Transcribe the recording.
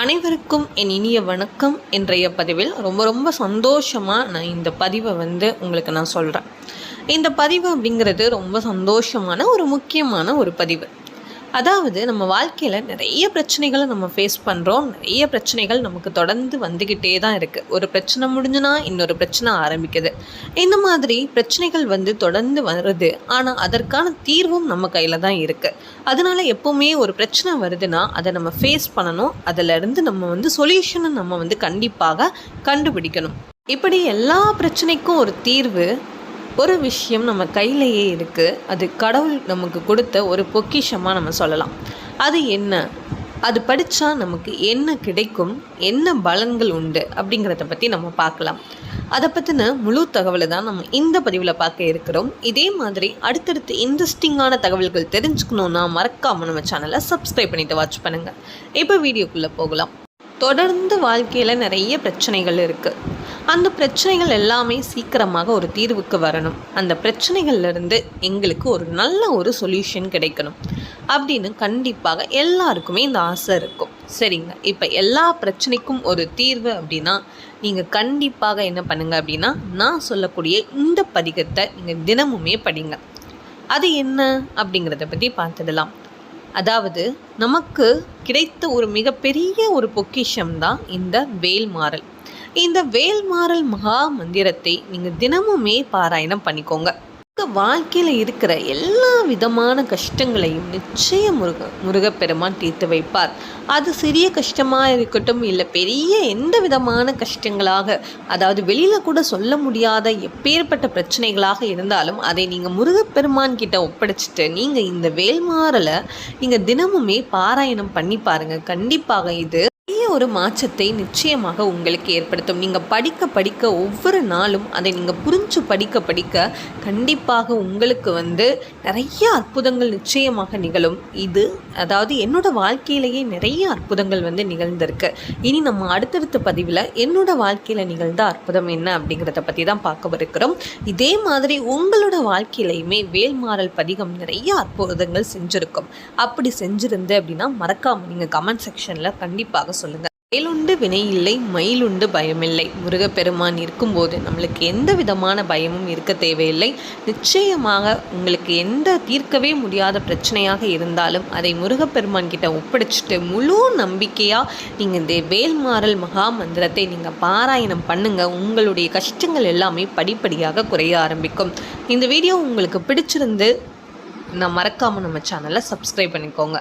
அனைவருக்கும் என் இனிய வணக்கம். இன்றைய பதிவில் ரொம்ப சந்தோஷமாக நான் இந்த பதிவை உங்களுக்கு நான் சொல்கிறேன். இந்த பதிவு அப்படிங்கிறது ரொம்ப சந்தோஷமான ஒரு முக்கியமான ஒரு பதிவு. அதாவது நம்ம வாழ்க்கையில் நிறைய பிரச்சனைகளை நம்ம ஃபேஸ் பண்ணுறோம். நிறைய பிரச்சனைகள் நமக்கு தொடர்ந்து வந்துக்கிட்டே தான் இருக்குது. ஒரு பிரச்சனை முடிஞ்சுனா இன்னொரு பிரச்சனை ஆரம்பிக்குது. இந்த மாதிரி பிரச்சனைகள் தொடர்ந்து வருது. ஆனால் அதற்கான தீர்வும் நம்ம கையில் தான் இருக்குது. அதனால எப்போவுமே ஒரு பிரச்சனை வருதுன்னா அதை நம்ம ஃபேஸ் பண்ணணும். அதிலிருந்து நம்ம சொல்யூஷனை நம்ம கண்டிப்பாக கண்டுபிடிக்கணும். இப்படி எல்லா பிரச்சனைக்கும் ஒரு தீர்வு, ஒரு விஷயம் நம்ம கையிலேயே இருக்குது. அது கடவுள் நமக்கு கொடுத்த ஒரு பொக்கிஷமாக நம்ம சொல்லலாம். அது என்ன, அது படித்தா நமக்கு என்ன கிடைக்கும், என்ன பலன்கள் உண்டு அப்படிங்கிறத பற்றி நம்ம பார்க்கலாம். அதை பற்றின முழு தகவலை தான் நம்ம இந்த பதிவில் பார்க்க இருக்கிறோம். இதே மாதிரி அடுத்தடுத்து இன்ட்ரெஸ்டிங்கான தகவல்கள் தெரிஞ்சுக்கணுன்னா மறக்காமல் நம்ம சேனலை சப்ஸ்கிரைப் பண்ணிவிட்டு வாட்ச் பண்ணுங்கள். இப்போ வீடியோக்குள்ளே போகலாம். தொடர்ந்து வாழ்க்கையில் நிறைய பிரச்சனைகள் இருக்குது. அந்த பிரச்சனைகள் எல்லாமே சீக்கிரமாக ஒரு தீர்வுக்கு வரணும். அந்த பிரச்சனைகள்லேருந்து எங்களுக்கு ஒரு நல்ல ஒரு சொல்யூஷன் கிடைக்கணும் அப்படின்னு கண்டிப்பாக எல்லாருக்குமே இந்த ஆசை இருக்கும். சரிங்க, இப்போ எல்லா பிரச்சனைக்கும் ஒரு தீர்வு அப்படின்னா நீங்கள் கண்டிப்பாக என்ன பண்ணுங்கள் அப்படின்னா, நான் சொல்லக்கூடிய இந்த பதிகத்தை நீங்கள் தினமுமே படிங்க. அது என்ன அப்படிங்கிறத பற்றி பார்த்துடலாம். அதாவது நமக்கு கிடைத்த ஒரு மிகப்பெரிய ஒரு பொக்கிஷம் தான் இந்த வேல்மாறல். இந்த வேல்மாறல் மகா மந்திரத்தை நீங்கள் தினமுமே பாராயணம் பண்ணிக்கோங்க. வாழ்க்கையில் இருக்கிற எல்லா விதமான கஷ்டங்களையும் நிச்சயம் முருகப்பெருமான் தீர்த்து வைப்பார். அது சிறிய கஷ்டமாக இருக்கட்டும், இல்லை பெரிய எந்த விதமான கஷ்டங்களாக, அதாவது வெளியில் கூட சொல்ல முடியாத எப்பேற்பட்ட பிரச்சனைகளாக இருந்தாலும் அதை நீங்கள் முருகப்பெருமான் கிட்ட ஒப்படைச்சிட்டு நீங்கள் இந்த வேல்மாறலை நீங்கள் தினமுமே பாராயணம் பண்ணி பாருங்கள். கண்டிப்பாக இது ஒரு மாற்றத்தை நிச்சயமாக உங்களுக்கு ஏற்படுத்தும். நீங்கள் படிக்க படிக்க ஒவ்வொரு நாளும் அதை நீங்கள் புரிஞ்சு படிக்க கண்டிப்பாக உங்களுக்கு நிறைய அற்புதங்கள் நிச்சயமாக நிகழும். இது அதாவது என்னோட வாழ்க்கையிலேயே நிறைய அற்புதங்கள் நிகழ்ந்திருக்கு. இனி நம்ம அடுத்தடுத்த பதிவில் என்னோட வாழ்க்கையில் நிகழ்ந்த அற்புதம் என்ன அப்படிங்கிறத பற்றி தான் பார்க்க இருக்கிறோம். இதே மாதிரி உங்களோட வாழ்க்கையிலையுமே வேல்மாறல் பதிகம் நிறைய அற்புதங்கள் செஞ்சுருக்கும். அப்படி செஞ்சுருந்து அப்படின்னா மறக்காமல் நீங்கள் கமெண்ட் செக்ஷனில் கண்டிப்பாக சொல்லுங்கள். வேலுண்டு வினை இல்லை, மயிலுண்டு பயமில்லை. முருகப்பெருமான் இருக்கும்போது நம்மளுக்கு எந்த விதமான பயமும் இருக்க தேவையில்லை. நிச்சயமாக உங்களுக்கு எந்த தீர்க்கவே முடியாத பிரச்சனையாக இருந்தாலும் அதை முருகப்பெருமான் கிட்ட ஒப்படைச்சிட்டு முழு நம்பிக்கையாக நீங்கள் இந்த வேல்மாறல் மகா மந்திரத்தை நீங்கள் பாராயணம் பண்ணுங்கள். உங்களுடைய கஷ்டங்கள் எல்லாமே படிப்படியாக குறைய ஆரம்பிக்கும். இந்த வீடியோ உங்களுக்கு பிடிச்சிருந்து நான் மறக்காமல் நம்ம சேனலை சப்ஸ்கிரைப் பண்ணிக்கோங்க.